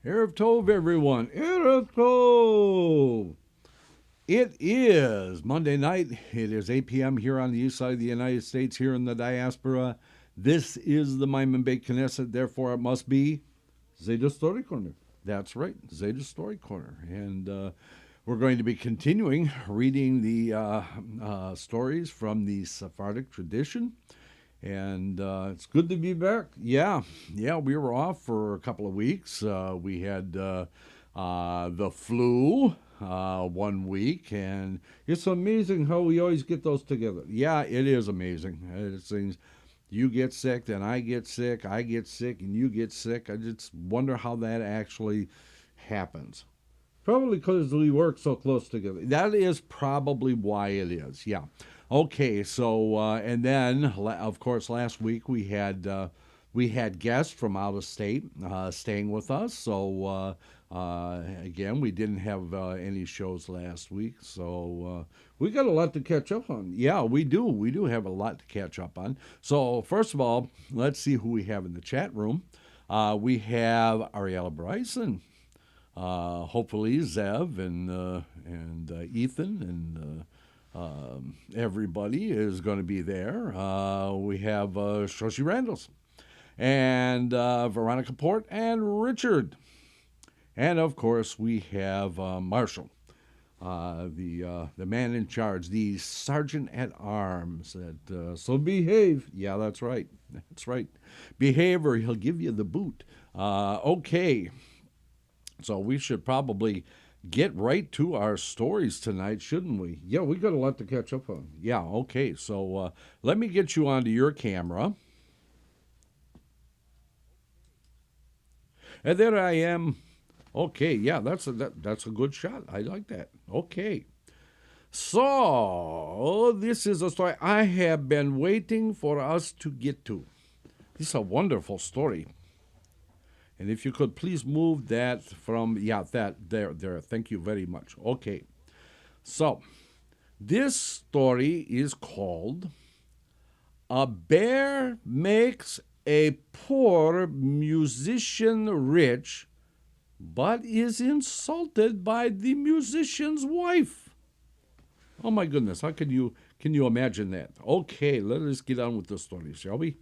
Erev Tov, everyone. Erev Tov. It is Monday night. It is 8 p.m. here on the east side of the United States, here in the diaspora. This is the Maimon Beit Knesset, therefore it must be Zeyde Story Corner. That's right, Zeyde Story Corner. And we're going to be continuing reading the stories from the Sephardic tradition. And it's good to be back. Yeah, we were off for a couple of weeks. We had the flu 1 week, and it's amazing how we always get those together. Yeah, it is amazing. It seems you get sick, then I get sick, and you get sick. I just wonder how that actually happens. Probably because we work so close together. That is probably why it is, yeah. Okay, so and then of course last week we had guests from out of state staying with us. So again, we didn't have any shows last week, so we got a lot to catch up on. Yeah, we do. We do have a lot to catch up on. So first of all, let's see who we have in the chat room. We have Ariella Bryson. Hopefully Zev and Ethan and everybody is going to be there. We have Shoshi Randalls and Veronica Port and Richard. And of course we have Marshall, the man in charge, the sergeant at arms. So behave. Yeah, that's right. That's right. Behave or he'll give you the boot. Okay. So we should probably get right to our stories tonight, shouldn't we? Yeah, we got a lot to catch up on. Yeah, okay. So let me get you onto your camera. And there I am. Okay, yeah, that's a good shot. I like that. Okay. So this is a story I have been waiting for us to get to. This is a wonderful story. And if you could please move that from, there. Thank you very much. Okay. So, this story is called A Bear Makes a Poor Musician Rich, but is insulted by the musician's wife. Oh my goodness, how can you imagine that? Okay, let us get on with the story, shall we?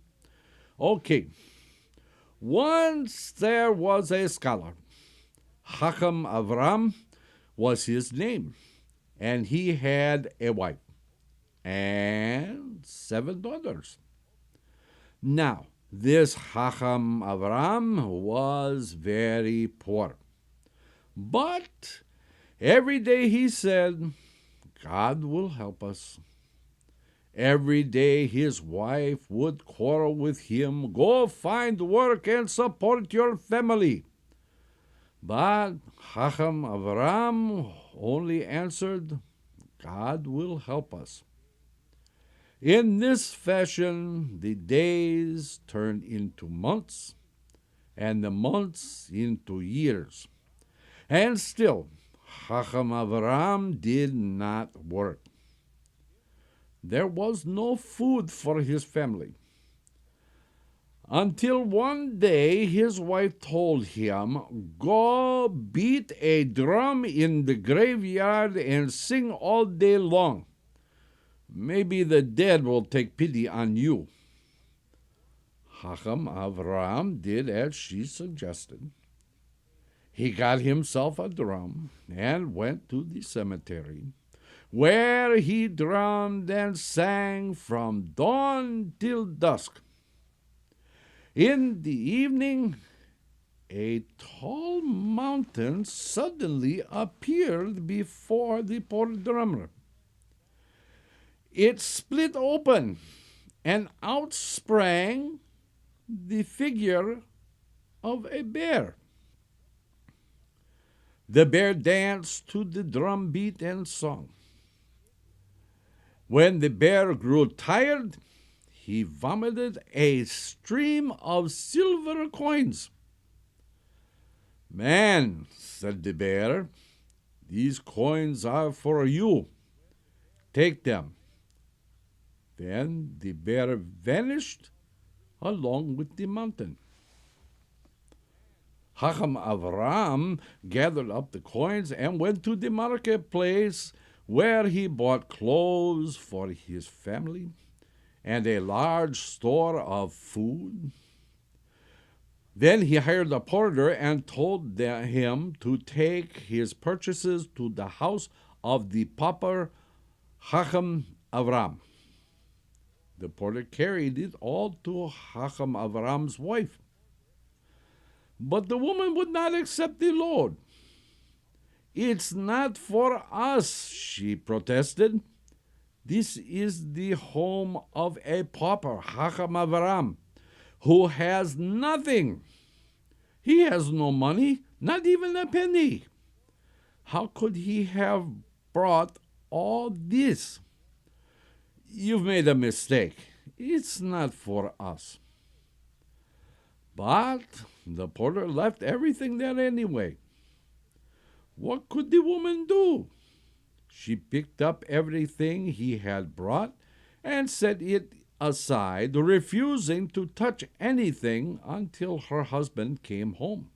Okay. Once there was a scholar. Chacham Avram was his name, and he had a wife and 7 daughters. Now, this Chacham Avram was very poor, but every day he said, God will help us. Every day his wife would quarrel with him, go find work and support your family. But Chacham Avram only answered, God will help us. In this fashion, the days turned into months, and the months into years. And still, Chacham Avram did not work. There was no food for his family. Until one day his wife told him, go beat a drum in the graveyard and sing all day long. Maybe the dead will take pity on you. Chacham Avram did as she suggested. He got himself a drum and went to the cemetery, where he drummed and sang from dawn till dusk. In the evening, a tall mountain suddenly appeared before the poor drummer. It split open, and out sprang the figure of a bear. The bear danced to the drum beat and sung. When the bear grew tired, he vomited a stream of silver coins. Man, said the bear, these coins are for you. Take them. Then the bear vanished along with the mountain. Chacham Avram gathered up the coins and went to the marketplace, where he bought clothes for his family and a large store of food. Then he hired a porter and told him to take his purchases to the house of the pauper Chacham Avram. The porter carried it all to Chacham Avram's wife. But the woman would not accept the load. "It's not for us," she protested. "This is the home of a pauper, Chacham Avram, who has nothing. He has no money, not even a penny. How could he have brought all this? You've made a mistake. It's not for us." But the porter left everything there anyway. What could the woman do? She picked up everything he had brought and set it aside, refusing to touch anything until her husband came home.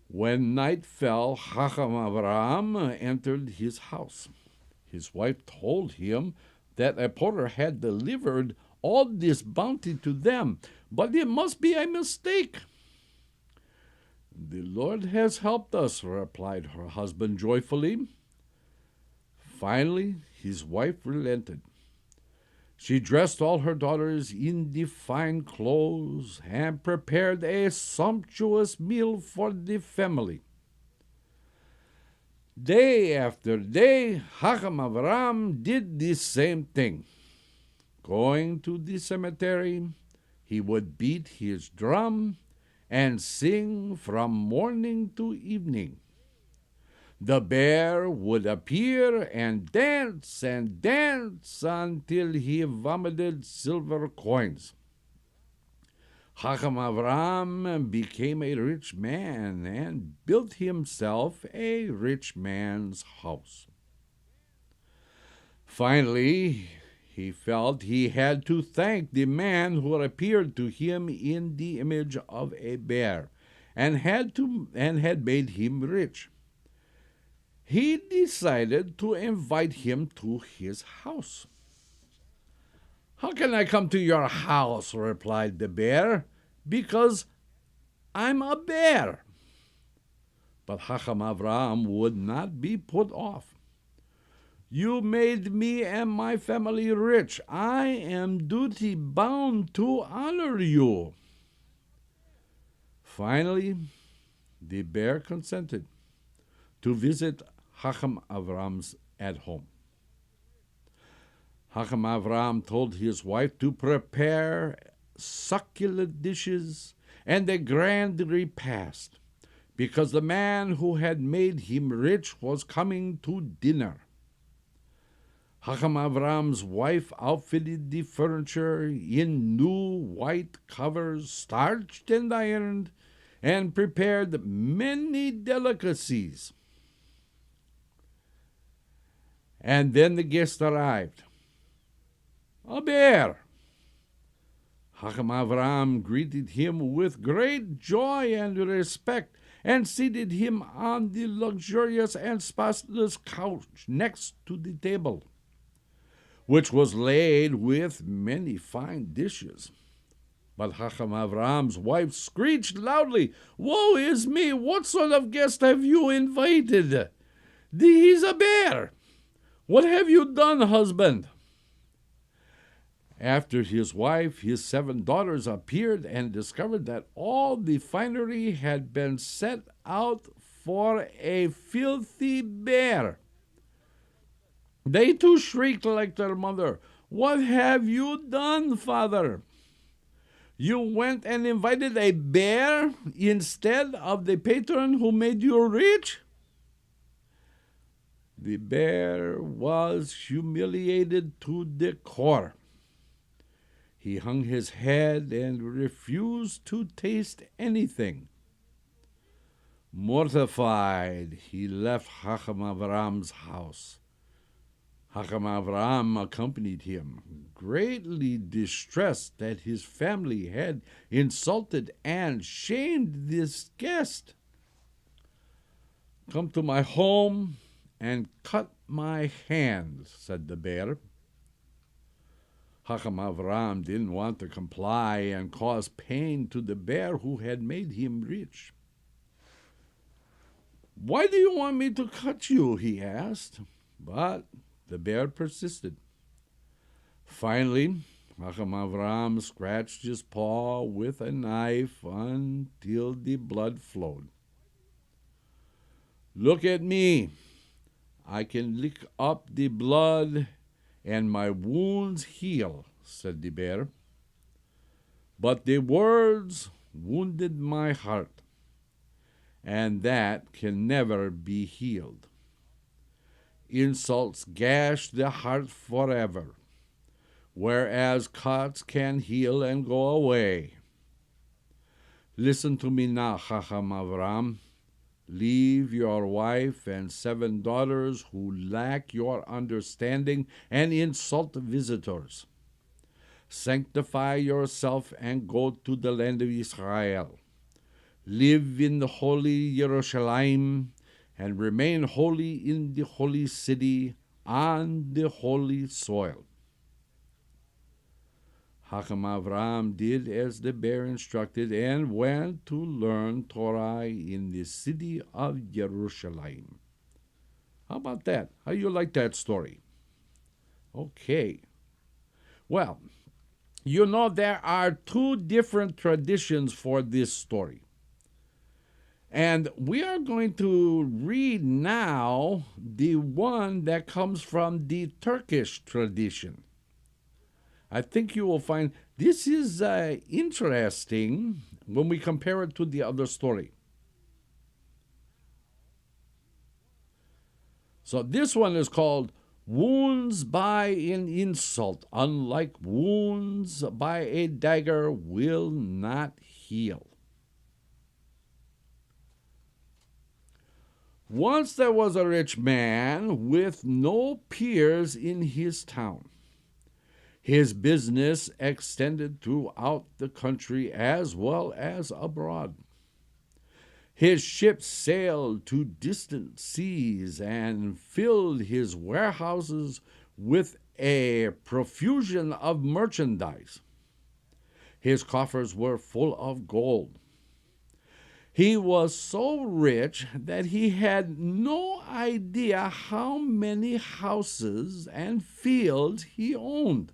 When night fell, Chacham Avram entered his house. His wife told him that a porter had delivered all this bounty to them, but it must be a mistake. "The Lord has helped us," replied her husband joyfully. Finally, his wife relented. She dressed all her daughters in the fine clothes and prepared a sumptuous meal for the family. Day after day, Chacham Avram did the same thing. Going to the cemetery, he would beat his drum and sing from morning to evening. The bear would appear and dance until he vomited silver coins. Chacham Avram became a rich man and built himself a rich man's house. Finally, he felt he had to thank the man who appeared to him in the image of a bear and had made him rich. He decided to invite him to his house. "How can I come to your house?" replied the bear. "Because I'm a bear." But Chacham Avram would not be put off. "You made me and my family rich. I am duty bound to honor you." Finally, the bear consented to visit Chacham Avram's at home. Chacham Avram told his wife to prepare succulent dishes and a grand repast, because the man who had made him rich was coming to dinner. Chacham Avram's wife outfitted the furniture in new white covers, starched and ironed, and prepared many delicacies. And then the guest arrived. A bear. Chacham Avram greeted him with great joy and respect and seated him on the luxurious and spacious couch next to the table, which was laid with many fine dishes. But Chacham Avram's wife screeched loudly, "Woe is me! What sort of guest have you invited? He's a bear! What have you done, husband?" After his wife, his 7 daughters appeared and discovered that all the finery had been set out for a filthy bear. They too shrieked like their mother. "What have you done, father? You went and invited a bear instead of the patron who made you rich?" The bear was humiliated to the core. He hung his head and refused to taste anything. Mortified, he left Chacham Avram's house. Hakam Avraham accompanied him, greatly distressed that his family had insulted and shamed this guest. "Come to my home and cut my hand," said the bear. Hakam Avraham didn't want to comply and cause pain to the bear who had made him rich. "Why do you want me to cut you?" he asked. But the bear persisted. Finally, Hakam Avraham scratched his paw with a knife until the blood flowed. "Look at me. I can lick up the blood and my wounds heal," said the bear. "But the words wounded my heart, and that can never be healed. Insults gash the heart forever, whereas cuts can heal and go away. Listen to me now, Chacham Avram. Leave your wife and 7 daughters who lack your understanding and insult visitors. Sanctify yourself and go to the land of Israel. Live in the holy Jerusalem and remain holy in the holy city on the holy soil." Hakam Avram did as the bear instructed and went to learn Torah in the city of Jerusalem. How about that? How you like that story? Okay. Well, you know there are 2 different traditions for this story. And we are going to read now the one that comes from the Turkish tradition. I think you will find this is interesting when we compare it to the other story. So this one is called Wounds by an Insult, unlike wounds by a dagger, will not heal. Once there was a rich man with no peers in his town. His business extended throughout the country as well as abroad. His ships sailed to distant seas and filled his warehouses with a profusion of merchandise. His coffers were full of gold. He was so rich that he had no idea how many houses and fields he owned.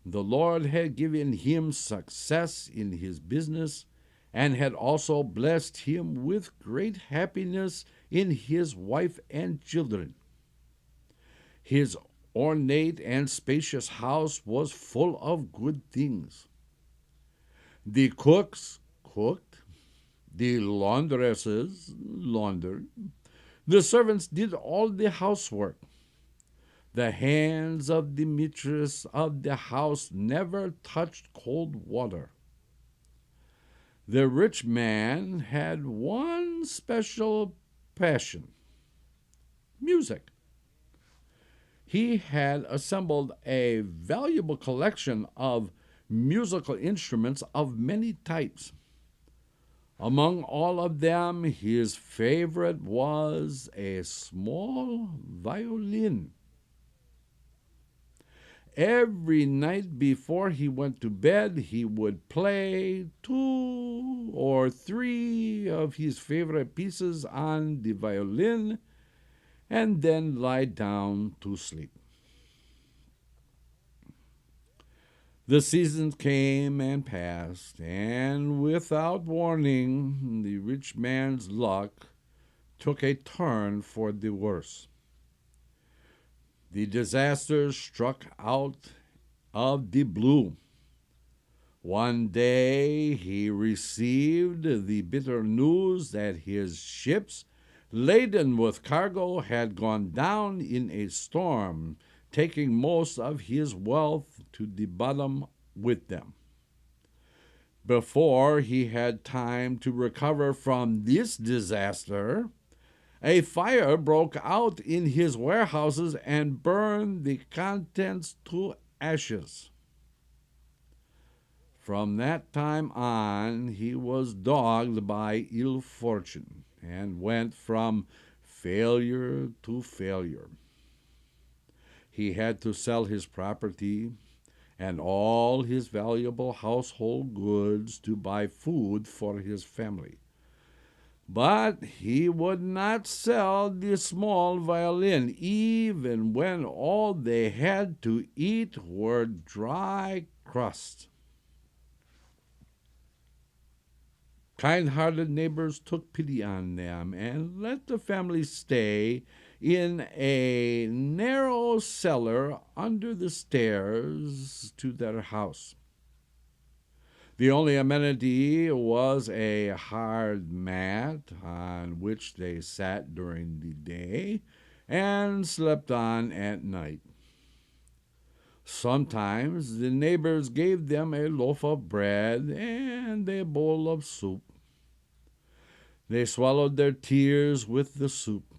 The Lord had given him success in his business and had also blessed him with great happiness in his wife and children. His ornate and spacious house was full of good things. The cooks cooked, the laundresses laundered, the servants did all the housework. The hands of the mistress of the house never touched cold water. The rich man had one special passion: music. He had assembled a valuable collection of musical instruments of many types. Among all of them, his favorite was a small violin. Every night before he went to bed, he would play 2 or 3 of his favorite pieces on the violin and then lie down to sleep. The seasons came and passed, and without warning, the rich man's luck took a turn for the worse. The disaster struck out of the blue. One day he received the bitter news that his ships, laden with cargo, had gone down in a storm, taking most of his wealth to the bottom with them. Before he had time to recover from this disaster, A fire broke out in his warehouses and burned the contents to ashes. From that time on, he was dogged by ill fortune and went from failure to failure. He had to sell his property and all his valuable household goods to buy food for his family. But he would not sell the small violin, even when all they had to eat were dry crusts. Kind-hearted neighbors took pity on them and let the family stay in a narrow cellar under the stairs to their house. The only amenity was a hard mat on which they sat during the day and slept on at night. Sometimes the neighbors gave them a loaf of bread and a bowl of soup. They swallowed their tears with the soup,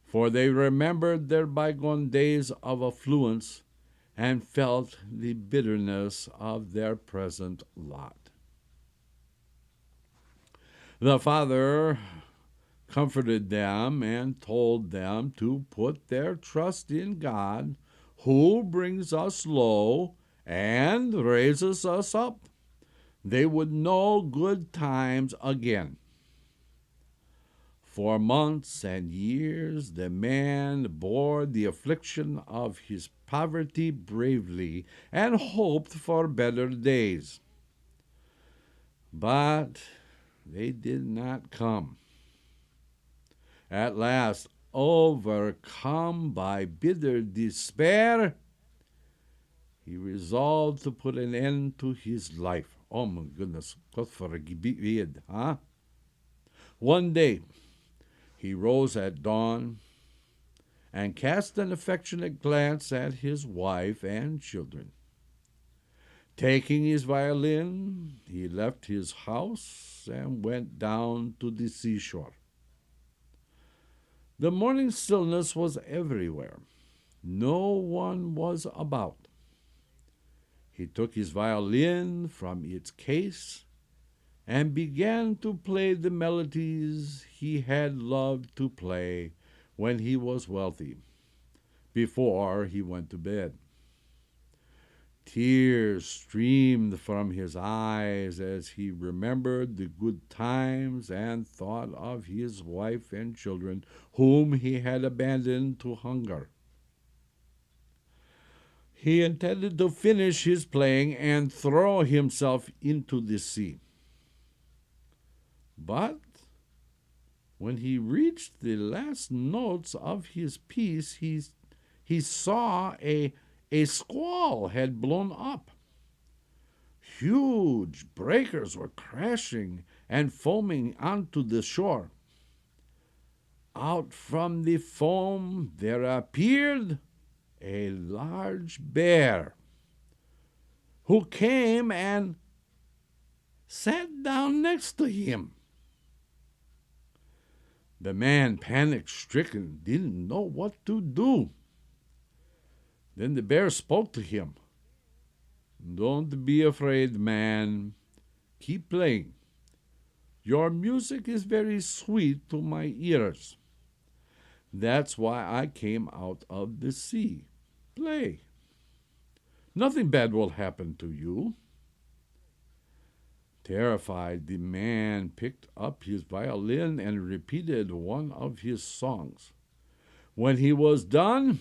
for they remembered their bygone days of affluence and felt the bitterness of their present lot. The father comforted them and told them to put their trust in God, who brings us low and raises us up. They would know good times again. For months and years the man bore the affliction of his poverty bravely and hoped for better days. But they did not come. At last, overcome by bitter despair, he resolved to put an end to his life. Oh my goodness, God forbid, huh? One day, he rose at dawn and cast an affectionate glance at his wife and children. Taking his violin, he left his house and went down to the seashore. The morning stillness was everywhere. No one was about. He took his violin from its case and began to play the melodies he had loved to play when he was wealthy, before he went to bed. Tears streamed from his eyes as he remembered the good times and thought of his wife and children, whom he had abandoned to hunger. He intended to finish his playing and throw himself into the sea. But when he reached the last notes of his piece, he saw a squall had blown up. Huge breakers were crashing and foaming onto the shore. Out from the foam there appeared a large bear, who came and sat down next to him. The man, panic-stricken, didn't know what to do. Then the bear spoke to him. "Don't be afraid, man. Keep playing. Your music is very sweet to my ears. That's why I came out of the sea. Play. Nothing bad will happen to you." Terrified, the man picked up his violin and repeated one of his songs. When he was done,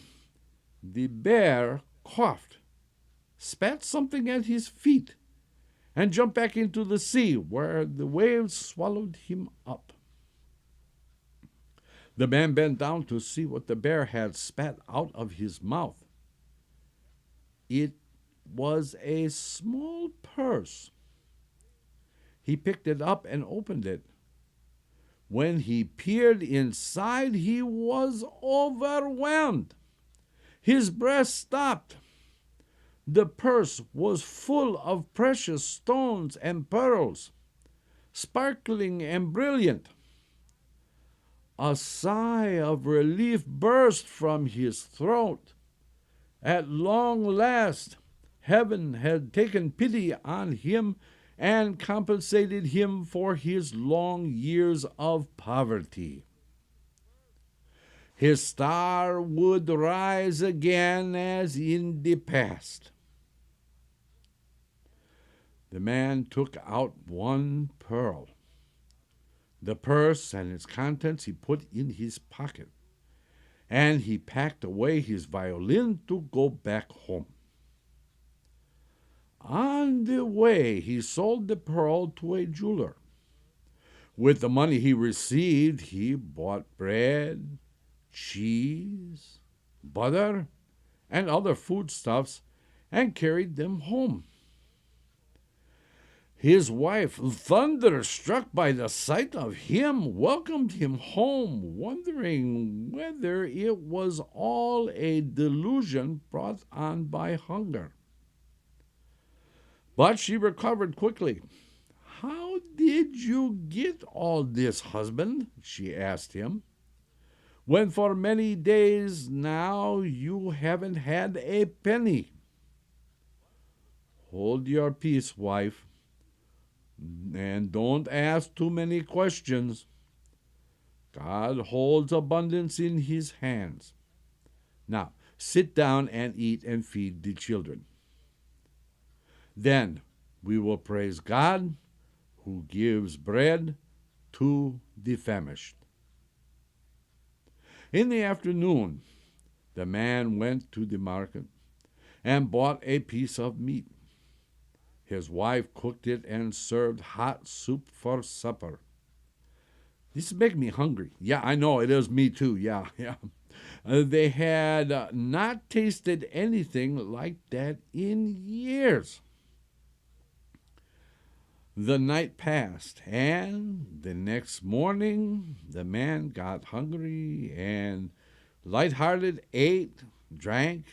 the bear coughed, spat something at his feet, and jumped back into the sea, where the waves swallowed him up. The man bent down to see what the bear had spat out of his mouth. It was a small purse. He picked it up and opened it. When he peered inside, he was overwhelmed. His breath stopped. The purse was full of precious stones and pearls, sparkling and brilliant. A sigh of relief burst from his throat. At long last, heaven had taken pity on him and compensated him for his long years of poverty. His star would rise again as in the past. The man took out one pearl. The purse and its contents he put in his pocket, and he packed away his violin to go back home. On the way, he sold the pearl to a jeweler. With the money he received, he bought bread, cheese, butter, and other foodstuffs and carried them home. His wife, thunderstruck by the sight of him, welcomed him home, wondering whether it was all a delusion brought on by hunger. But she recovered quickly. "How did you get all this, husband?" she asked him, "when for many days now you haven't had a penny?" "Hold your peace, wife, and don't ask too many questions. God holds abundance in his hands. Now, sit down and eat and feed the children. Then we will praise God, who gives bread to the famished." In the afternoon, the man went to the market and bought a piece of meat. His wife cooked it and served hot soup for supper. This makes me hungry. Yeah, I know, it is me too. Yeah. They had not tasted anything like that in years. The night passed, and the next morning the man got hungry and light-hearted ate, drank,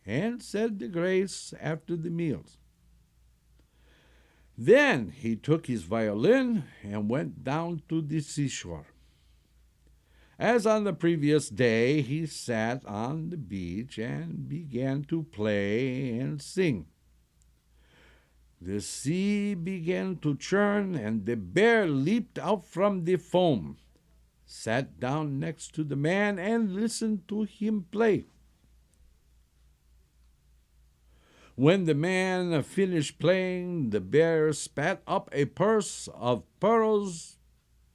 and said the grace after the meals. Then he took his violin and went down to the seashore. As on the previous day, he sat on the beach and began to play and sing. The sea began to churn, and the bear leaped out from the foam, sat down next to the man, and listened to him play. When the man finished playing, the bear spat up a purse of pearls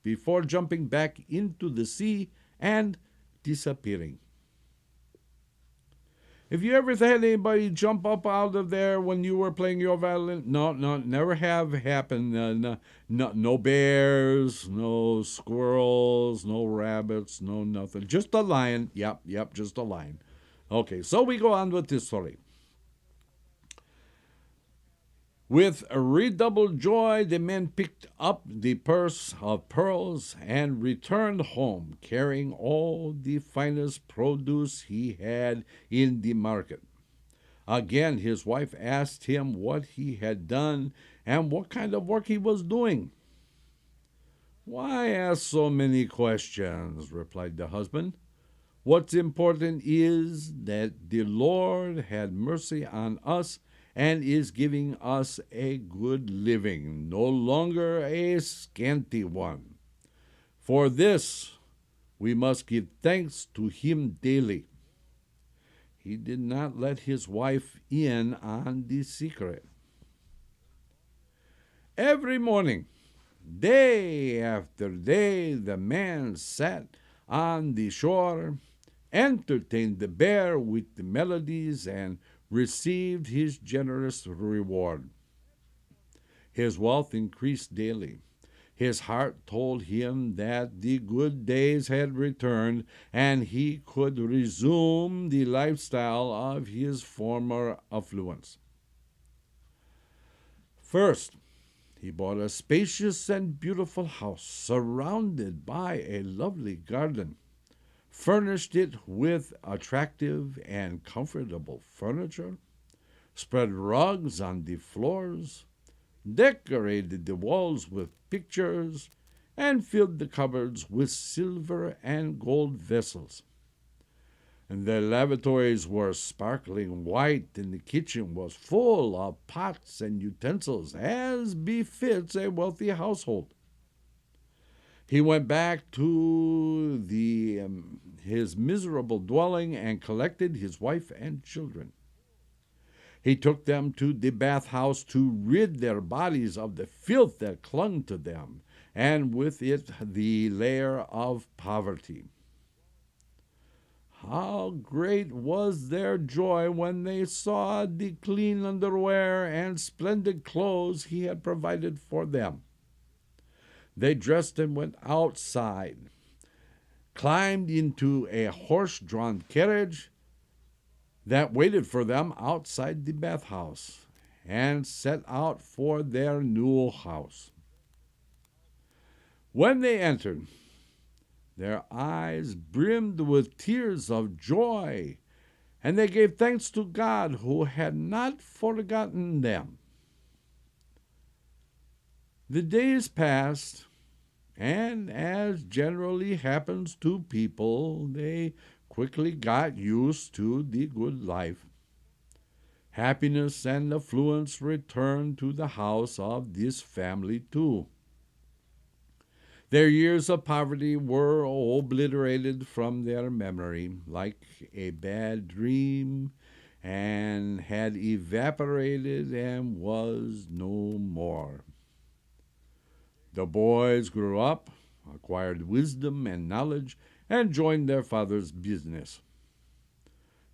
before jumping back into the sea and disappearing. Have you ever had anybody jump up out of there when you were playing your violin? No, never have happened. No bears, no squirrels, no rabbits, no nothing. Just a lion. Yep, just a lion. Okay, so we go on with this story. With redoubled joy, the men picked up the purse of pearls and returned home, carrying all the finest produce he had in the market. Again, his wife asked him what he had done and what kind of work he was doing. "Why ask so many questions?" replied the husband. "What's important is that the Lord had mercy on us and is giving us a good living, no longer a scanty one. For this we must give thanks to him daily." He did not let his wife in on the secret. Every morning, day after day, the man sat on the shore, entertained the bear with the melodies, and received his generous reward. His wealth increased daily. His heart told him that the good days had returned and he could resume the lifestyle of his former affluence. First, he bought a spacious and beautiful house surrounded by a lovely garden, furnished it with attractive and comfortable furniture, spread rugs on the floors, decorated the walls with pictures, and filled the cupboards with silver and gold vessels. And the lavatories were sparkling white, and the kitchen was full of pots and utensils, as befits a wealthy household. He went back to his miserable dwelling and collected his wife and children. He took them to the bathhouse to rid their bodies of the filth that clung to them, and with it the layer of poverty. How great was their joy when they saw the clean underwear and splendid clothes he had provided for them. They dressed and went outside, climbed into a horse-drawn carriage that waited for them outside the bathhouse, and set out for their new house. When they entered, their eyes brimmed with tears of joy, and they gave thanks to God who had not forgotten them. The days passed, and as generally happens to people, they quickly got used to the good life. Happiness and affluence returned to the house of this family too. Their years of poverty were obliterated from their memory like a bad dream, and had evaporated and was no more. The boys grew up, acquired wisdom and knowledge, and joined their father's business.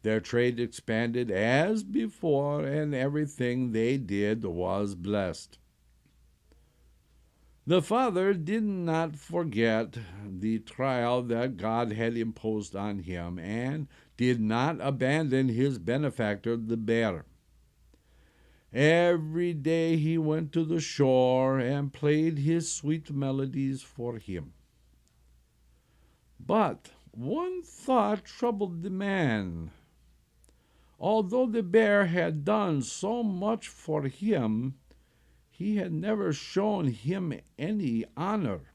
Their trade expanded as before, and everything they did was blessed. The father did not forget the trial that God had imposed on him, and did not abandon his benefactor, the bear. Every day he went to the shore and played his sweet melodies for him. But one thought troubled the man. Although the bear had done so much for him, he had never shown him any honor.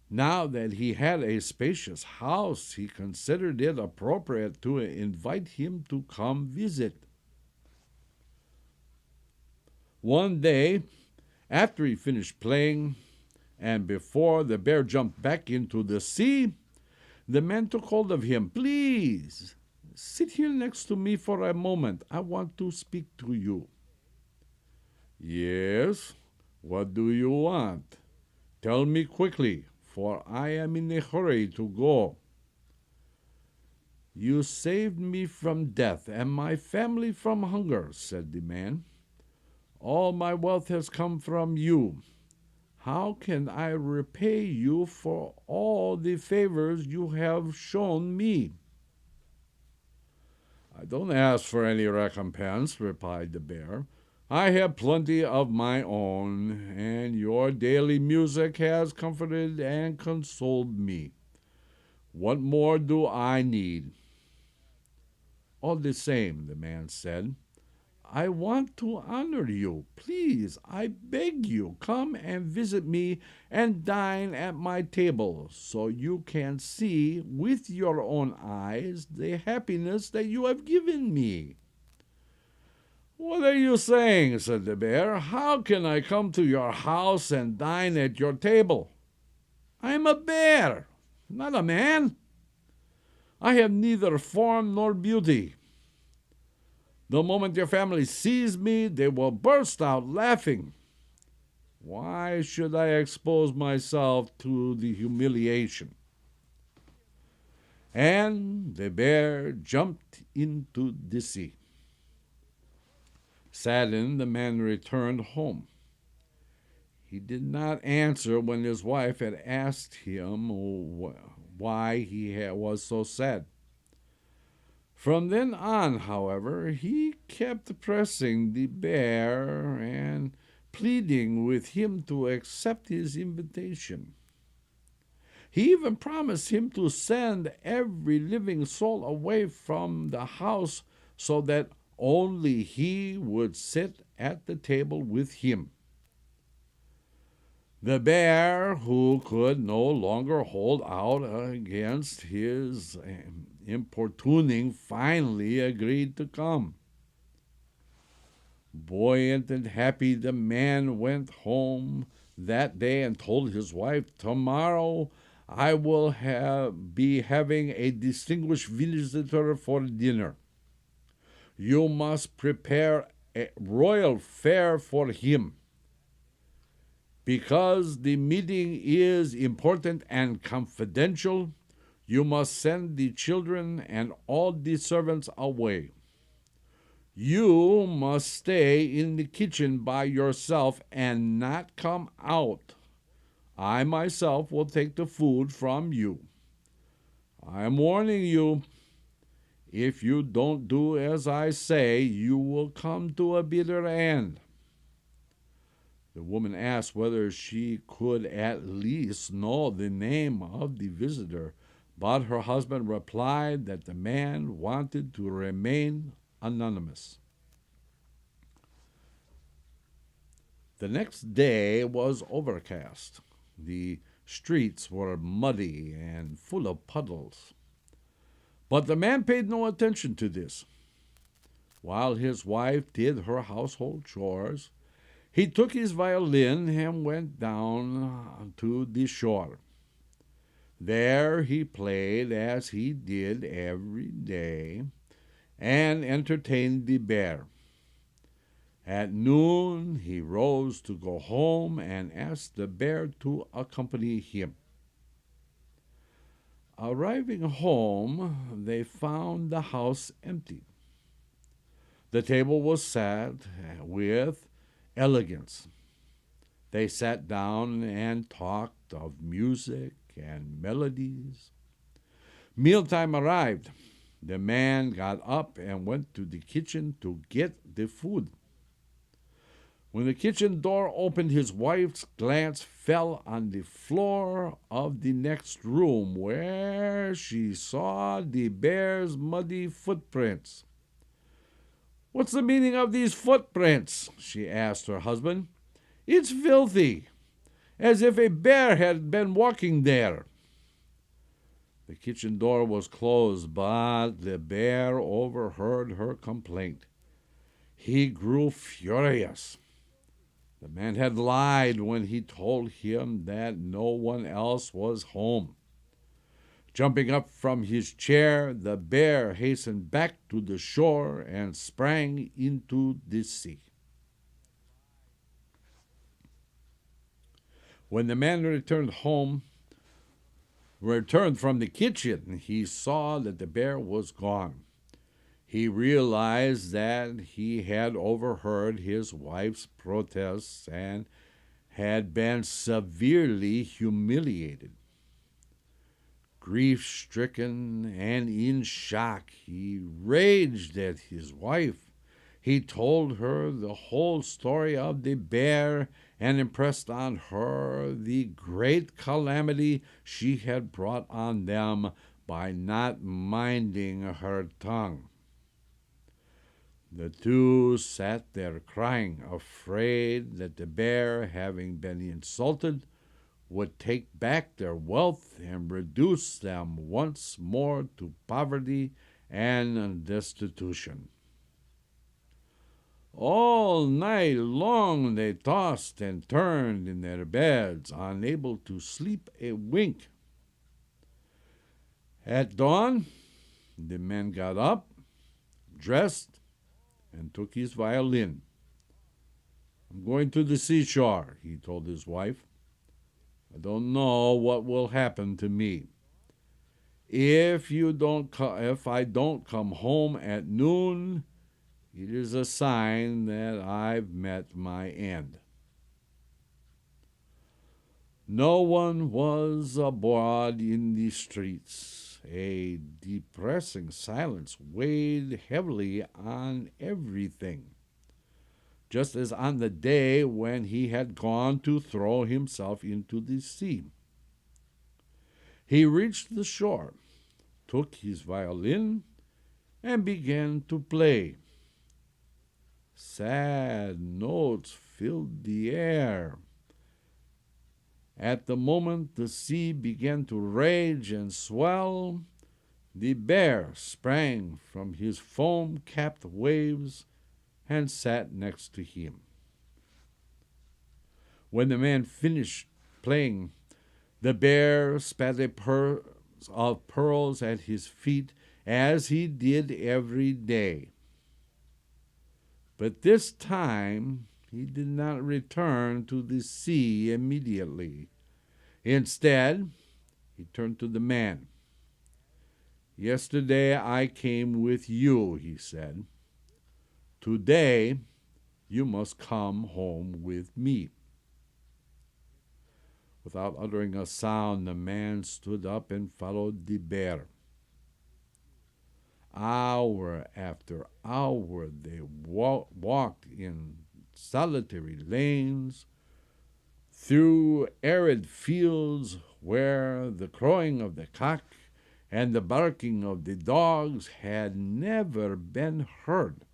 Now that he had a spacious house, he considered it appropriate to invite him to come visit. One day, after he finished playing, and before the bear jumped back into the sea, the man took hold of him. "Please, sit here next to me for a moment. I want to speak to you." "Yes, what do you want? Tell me quickly, for I am in a hurry to go." "You saved me from death and my family from hunger," said the man. "All my wealth has come from you. How can I repay you for all the favors you have shown me?" "I don't ask for any recompense," replied the bear. "I have plenty of my own, and your daily music has comforted and consoled me. What more do I need?" "All the same," the man said, "I want to honor you. Please, I beg you, come and visit me and dine at my table, so you can see with your own eyes the happiness that you have given me." "What are you saying?" said the bear. "How can I come to your house and dine at your table? I am a bear, not a man. I have neither form nor beauty. The moment your family sees me, they will burst out laughing. Why should I expose myself to the humiliation?" And the bear jumped into the sea. Saddened, the man returned home. He did not answer when his wife had asked him why he was so sad. From then on, however, he kept pressing the bear and pleading with him to accept his invitation. He even promised him to send every living soul away from the house so that only he would sit at the table with him. The bear, who could no longer hold out against his importuning, finally agreed to come. Buoyant and happy, the man went home that day and told his wife, "Tomorrow I will be having a distinguished visitor for dinner. You must prepare a royal fare for him. Because the meeting is important and confidential, you must send the children and all the servants away. You must stay in the kitchen by yourself and not come out. I myself will take the food from you. I am warning you, if you don't do as I say, you will come to a bitter end." The woman asked whether she could at least know the name of the visitor, but her husband replied that the man wanted to remain anonymous. The next day was overcast. The streets were muddy and full of puddles. But the man paid no attention to this. While his wife did her household chores, he took his violin and went down to the shore. There he played as he did every day and entertained the bear. At noon he rose to go home and asked the bear to accompany him. Arriving home, they found the house empty. The table was set with elegance. They sat down and talked of music and melodies. Mealtime arrived. The man got up and went to the kitchen to get the food. When the kitchen door opened, his wife's glance fell on the floor of the next room, where she saw the bear's muddy footprints. "What's the meaning of these footprints?" she asked her husband. "It's filthy, as if a bear had been walking there." The kitchen door was closed, but the bear overheard her complaint. He grew furious. The man had lied when he told him that no one else was home. Jumping up from his chair, the bear hastened back to the shore and sprang into the sea. When the man returned from the kitchen, he saw that the bear was gone. He realized that he had overheard his wife's protests and had been severely humiliated. Grief-stricken and in shock, he raged at his wife. He told her the whole story of the bear and impressed on her the great calamity she had brought on them by not minding her tongue. The two sat there crying, afraid that the bear, having been insulted, would take back their wealth and reduce them once more to poverty and destitution. All night long they tossed and turned in their beds, unable to sleep a wink. At dawn, the man got up, dressed, and took his violin. "I'm going to the seashore," he told his wife. "I don't know what will happen to me. If I don't come home at noon, it is a sign that I've met my end." No one was abroad in the streets. A depressing silence weighed heavily on everything, just as on the day when he had gone to throw himself into the sea. He reached the shore, took his violin, and began to play. Sad notes filled the air. At the moment the sea began to rage and swell, the bear sprang from his foam-capped waves and sat next to him. When the man finished playing, the bear spat a pearl of pearls at his feet, as he did every day. But this time he did not return to the sea immediately. Instead, he turned to the man. "Yesterday I came with you," he said. "Today you must come home with me." Without uttering a sound, the man stood up and followed the bear. Hour after hour they walked in solitary lanes, through arid fields where the crowing of the cock and the barking of the dogs had never been heard.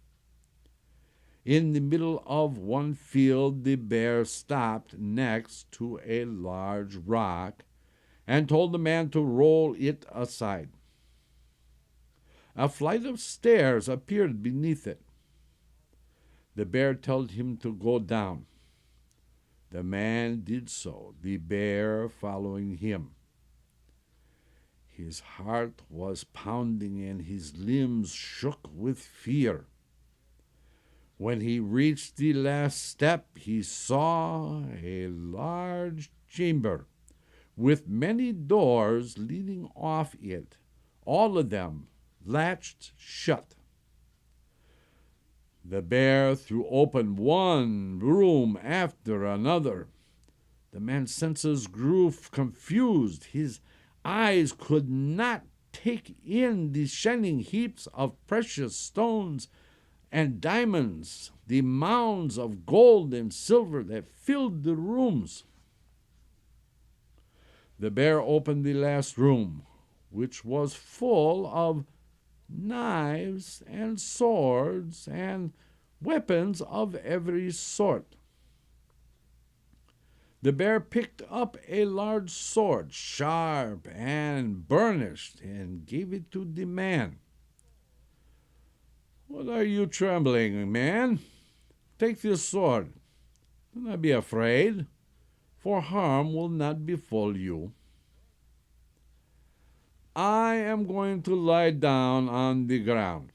In the middle of one field the bear stopped next to a large rock and told the man to roll it aside. A flight of stairs appeared beneath it. The bear told him to go down. The man did so, the bear following him. His heart was pounding and his limbs shook with fear. When he reached the last step, he saw a large chamber with many doors leading off it, all of them latched shut. The bear threw open one room after another. The man's senses grew confused. His eyes could not take in the shining heaps of precious stones and diamonds, the mounds of gold and silver that filled the rooms. The bear opened the last room, which was full of knives and swords and weapons of every sort. The bear picked up a large sword, sharp and burnished, and gave it to the man. "What are you trembling, man? Take this sword. Do not be afraid, for harm will not befall you." "I am going to lie down on the ground.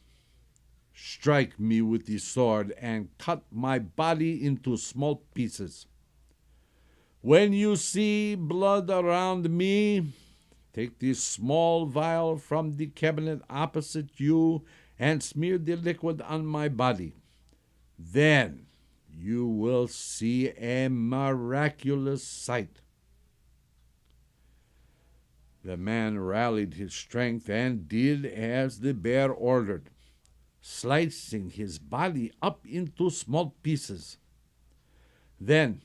Strike me with the sword and cut my body into small pieces. When you see blood around me, take this small vial from the cabinet opposite you and smear the liquid on my body. Then you will see a miraculous sight." The man rallied his strength and did as the bear ordered, slicing his body up into small pieces. Then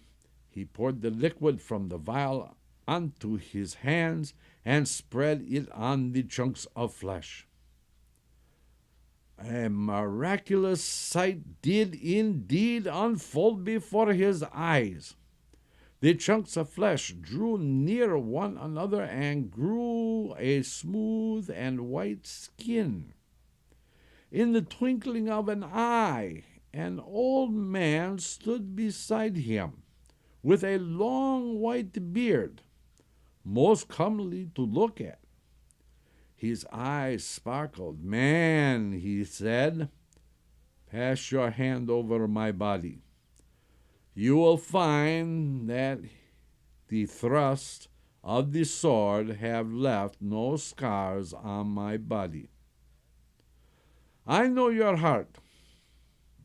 he poured the liquid from the vial onto his hands and spread it on the chunks of flesh. A miraculous sight did indeed unfold before his eyes. The chunks of flesh drew near one another and grew a smooth and white skin. In the twinkling of an eye, an old man stood beside him, with a long white beard, most comely to look at. His eyes sparkled. "Man," he said, "pass your hand over my body. You will find that the thrust of the sword have left no scars on my body. I know your heart,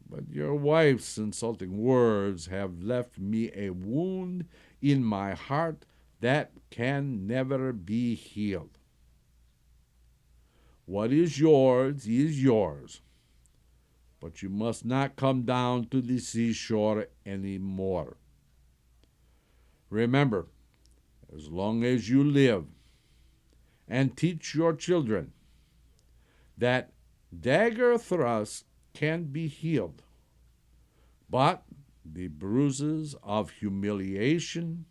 but your wife's insulting words have left me a wound in my heart that can never be healed. What is yours, but you must not come down to the seashore any more. Remember, as long as you live, and teach your children that dagger thrusts can be healed, but the bruises of humiliation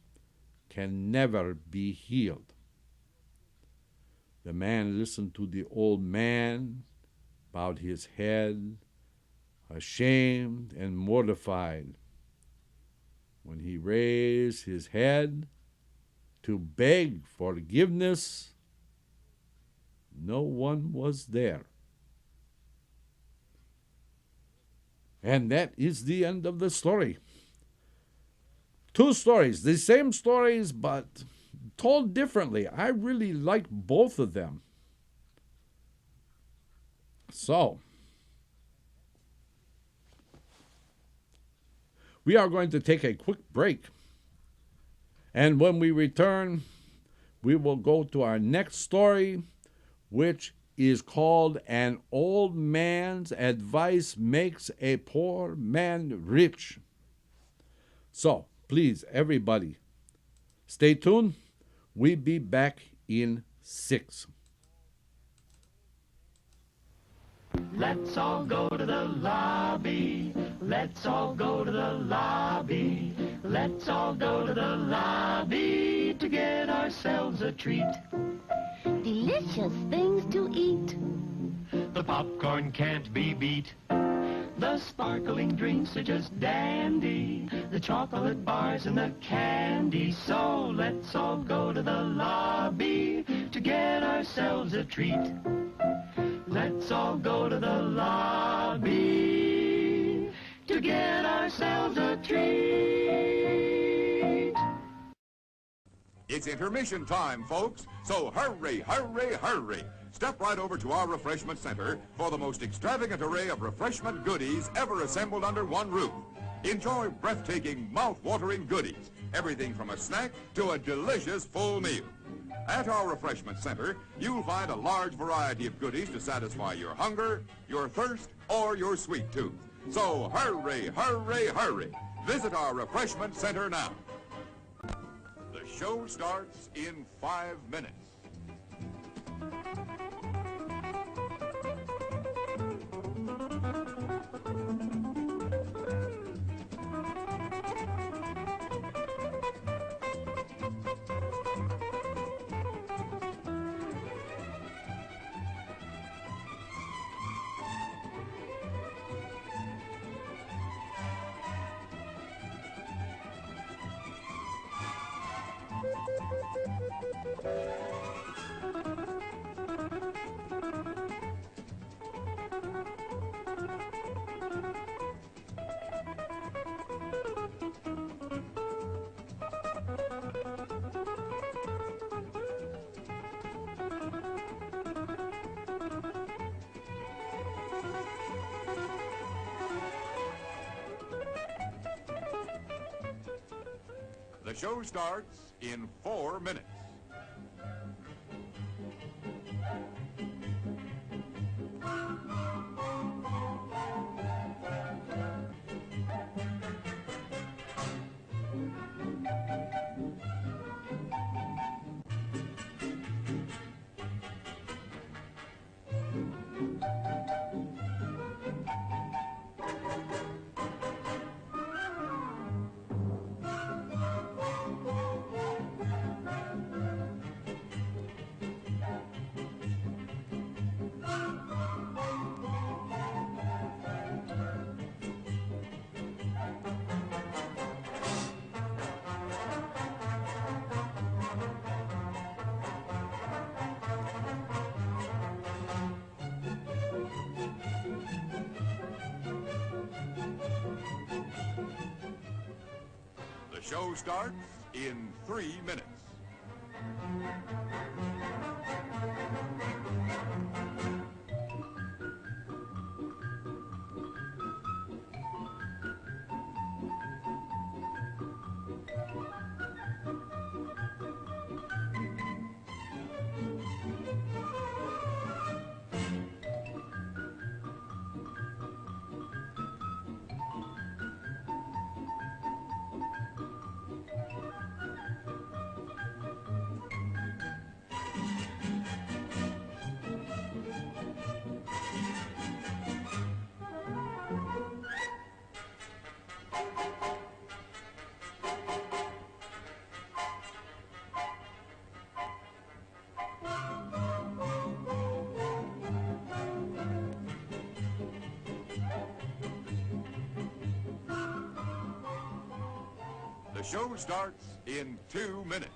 can never be healed. The man listened to the old man, bowed his head, ashamed and mortified. When he raised his head to beg forgiveness, no one was there. And that is the end of the story. Two stories, the same stories, but told differently. I really like both of them. So, we are going to take a quick break. And when we return, we will go to our next story, which is called An Old Man's Advice Makes a Poor Man Rich. So, please, everybody, stay tuned. We'll be back in 6. Let's all go to the lobby. Let's all go to the lobby. Let's all go to the lobby to get ourselves a treat. Delicious things to eat. The popcorn can't be beat. The sparkling drinks are just dandy. The chocolate bars and the candy. So let's all go to the lobby to get ourselves a treat. Let's all go to the lobby to get ourselves a treat. It's intermission time, folks, so hurry, hurry, hurry. Step right over to our refreshment center for the most extravagant array of refreshment goodies ever assembled under one roof. Enjoy breathtaking, mouth-watering goodies, everything from a snack to a delicious full meal. At our refreshment center, you'll find a large variety of goodies to satisfy your hunger, your thirst, or your sweet tooth. So hurry, hurry, hurry. Visit our refreshment center now. The show starts in 5 minutes. The show starts in 4 minutes. The show starts in 3 minutes. show starts in 2 minutes.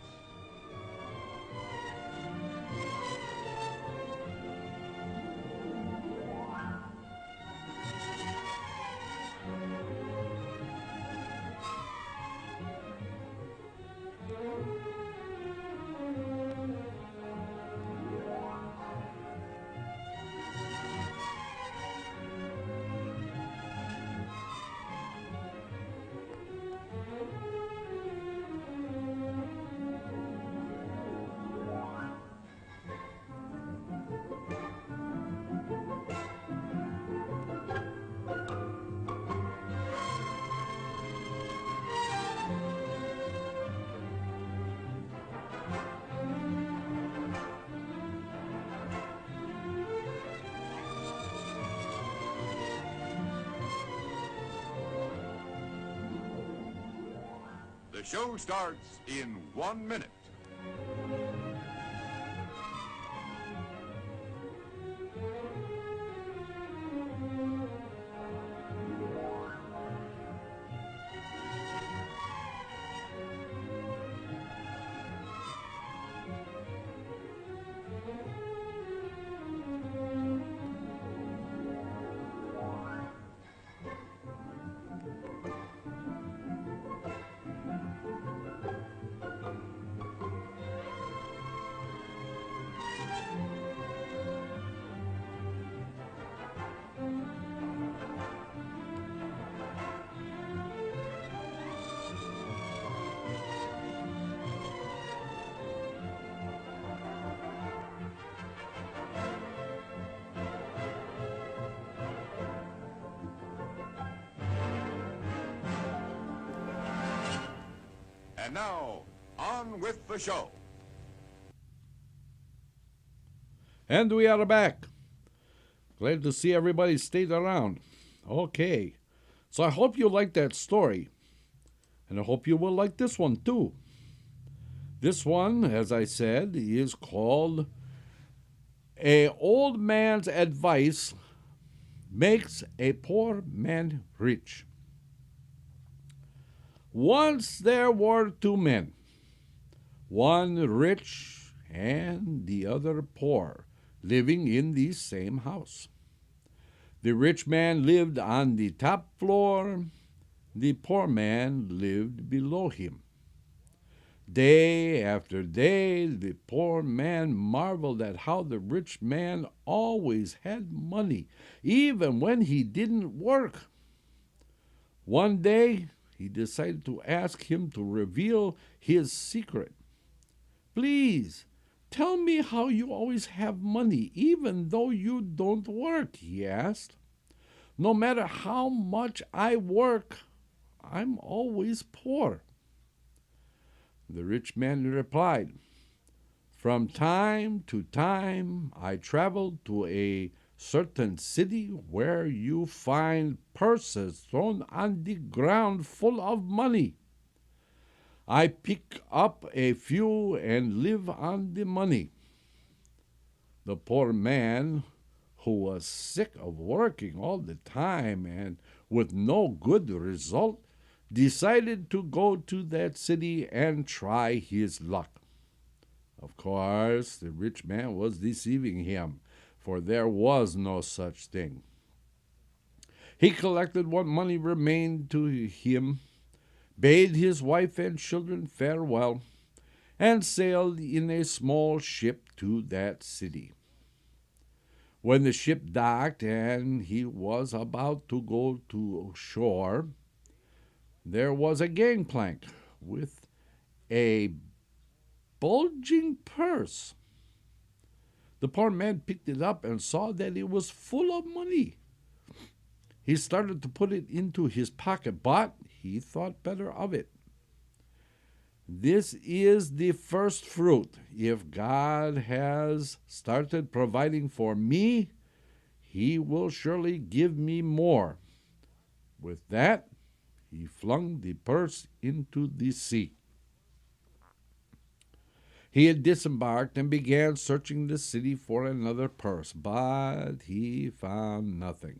The show starts in 1 minute. And now, on with the show. And we are back. Glad to see everybody stayed around. Okay, so I hope you liked that story. And I hope you will like this one too. This one, as I said, is called "A Old Man's Advice Makes a Poor Man Rich." Once there were two men, one rich and the other poor, living in the same house. The rich man lived on the top floor, the poor man lived below him. Day after day, the poor man marveled at how the rich man always had money, even when he didn't work. One day, he decided to ask him to reveal his secret. "Please, tell me how you always have money, even though you don't work," he asked. "No matter how much I work, I'm always poor." The rich man replied, "From time to time, I travel to a certain city where you find purses thrown on the ground full of money. I pick up a few and live on the money." The poor man, who was sick of working all the time and with no good result, decided to go to that city and try his luck. Of course, the rich man was deceiving him, for there was no such thing. He collected what money remained to him, bade his wife and children farewell, and sailed in a small ship to that city. When the ship docked and he was about to go to shore, there was a gangplank with a bulging purse. The poor man picked it up and saw that it was full of money. He started to put it into his pocket, but he thought better of it. This is the first fruit. If God has started providing for me, He will surely give me more. With that, he flung the purse into the sea. He had disembarked and began searching the city for another purse, but he found nothing.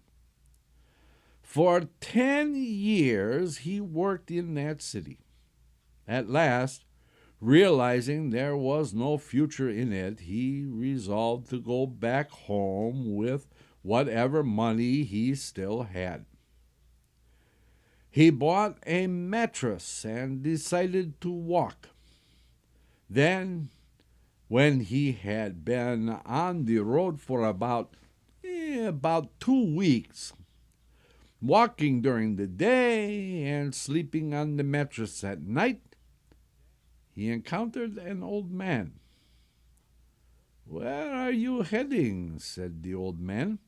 For 10 years he worked in that city. At last, realizing there was no future in it, he resolved to go back home with whatever money he still had. He bought a mattress and decided to walk. Then, when he had been on the road for about 2 weeks, walking during the day and sleeping on the mattress at night, he encountered an old man. "Where are you heading?" said the old man.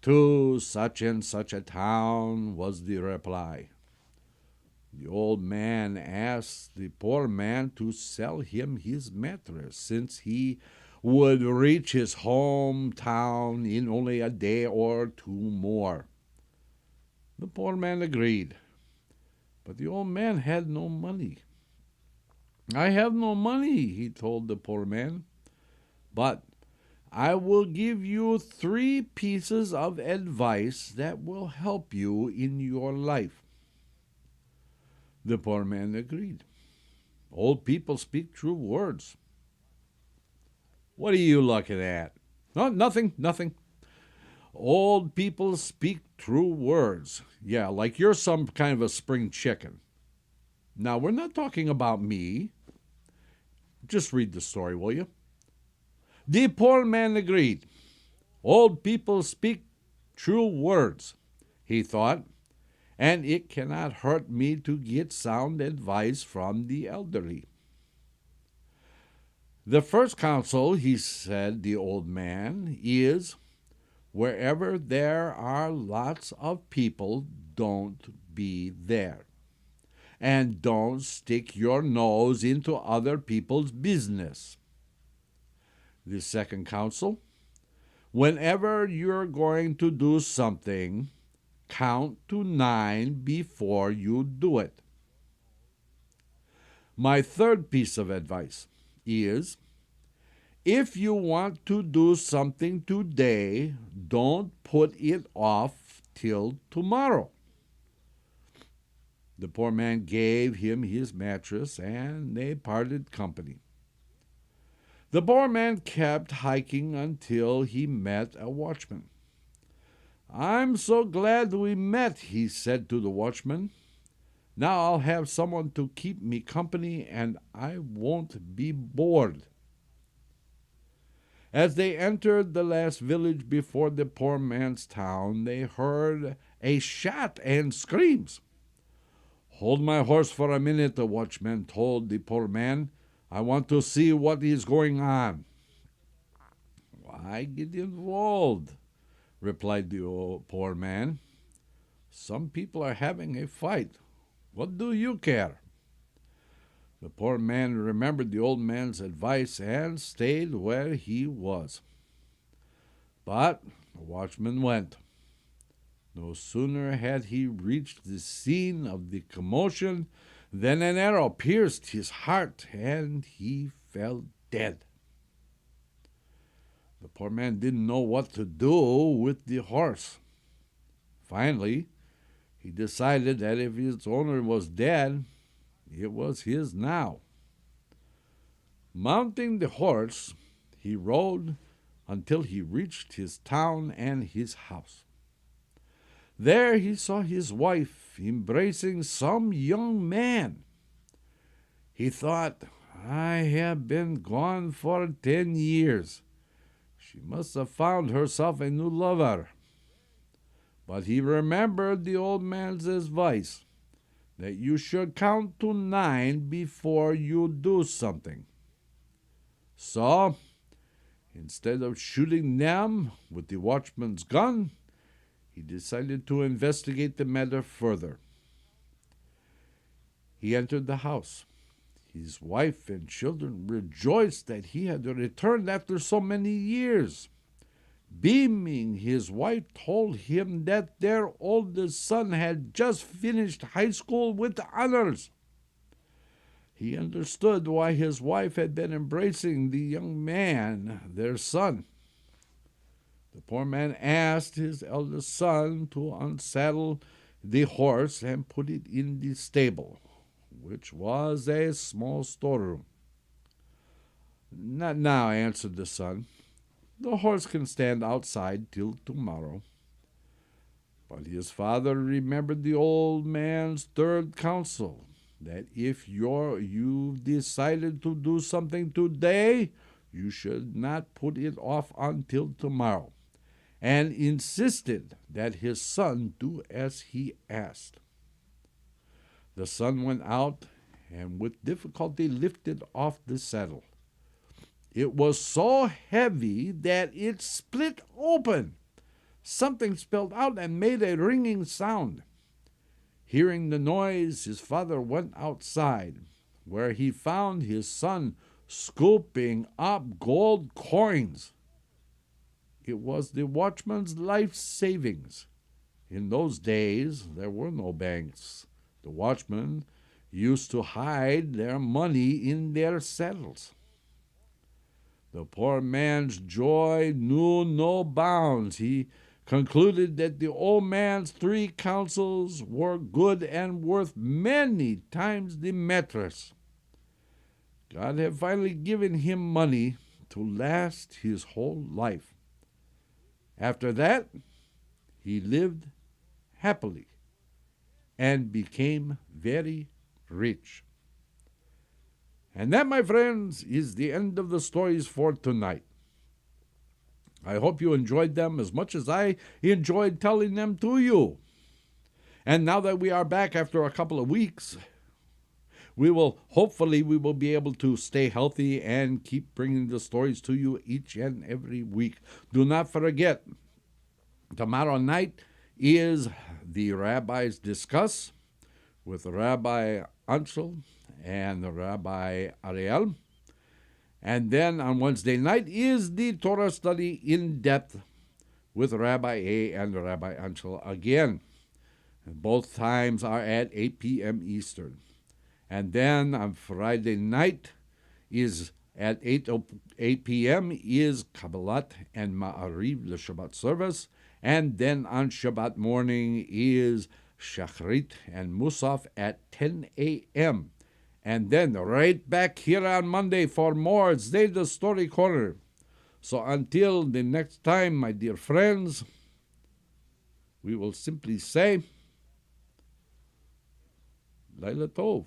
"To such and such a town," was the reply. The old man asked the poor man to sell him his mattress, since he would reach his hometown in only a day or two more. The poor man agreed, but the old man had no money. "I have no money," he told the poor man, "but I will give you 3 pieces of advice that will help you in your life." The poor man agreed. "Old people speak true words." "What are you looking at?" "No, nothing. Old people speak true words. Yeah, like you're some kind of a spring chicken. Now, we're not talking about me. Just read the story, will you?" The poor man agreed. Old people speak true words, he thought, and it cannot hurt me to get sound advice from the elderly. "The first counsel," he said, the old man, "is wherever there are lots of people, don't be there. And don't stick your nose into other people's business." The second counsel: whenever you're going to do something, count to 9 before you do it. My third piece of advice is, if you want to do something today, don't put it off till tomorrow. The poor man gave him his mattress, and they parted company. The poor man kept hiking until he met a watchman. "I'm so glad we met," he said to the watchman. "Now I'll have someone to keep me company, and I won't be bored." As they entered the last village before the poor man's town, they heard a shot and screams. "Hold my horse for a minute," the watchman told the poor man. "I want to see what is going on." "Why get involved?" replied the poor man. "Some people are having a fight. What do you care?" The poor man remembered the old man's advice and stayed where he was. But the watchman went. No sooner had he reached the scene of the commotion than an arrow pierced his heart, and he fell dead. The poor man didn't know what to do with the horse. Finally, he decided that if its owner was dead, it was his now. Mounting the horse, he rode until he reached his town and his house. There he saw his wife embracing some young man. He thought, "I have been gone for 10 years. She must have found herself a new lover." But he remembered the old man's advice, that you should count to 9 before you do something. So, instead of shooting them with the watchman's gun, he decided to investigate the matter further. He entered the house. His wife and children rejoiced that he had returned after so many years. Beaming, his wife told him that their oldest son had just finished high school with honors. He understood why his wife had been embracing the young man, their son. The poor man asked his eldest son to unsaddle the horse and put it in the stable. which was a small storeroom. "Not now," answered the son. "The horse can stand outside till tomorrow." But his father remembered the old man's third counsel, that if you've decided to do something today, you should not put it off until tomorrow, and insisted that his son do as he asked. The son went out and with difficulty lifted off the saddle. It was so heavy that it split open. Something spilled out and made a ringing sound. Hearing the noise, his father went outside, where he found his son scooping up gold coins. It was the watchman's life savings. In those days, there were no banks. The watchmen used to hide their money in their saddles. The poor man's joy knew no bounds. He concluded that the old man's 3 counsels were good and worth many times the mattress. God had finally given him money to last his whole life. After that, he lived happily and became very rich. And that, my friends, is the end of the stories for tonight. I hope you enjoyed them as much as I enjoyed telling them to you. And now that we are back after a couple of weeks, hopefully we will be able to stay healthy and keep bringing the stories to you each and every week. Do not forget, tomorrow night is the Rabbis Discuss with Rabbi Ansel and Rabbi Ariel. And then on Wednesday night is the Torah study in depth with Rabbi A and Rabbi Ansel again. Both times are at 8 p.m. Eastern. And then on Friday night is at 8 p.m. is Kabbalat and Ma'ariv, the Shabbat service. And then on Shabbat morning is Shachrit and Musaf at 10 a.m. And then right back here on Monday for more Zeyde Story Corner. So until the next time, my dear friends, we will simply say, Laila Tov.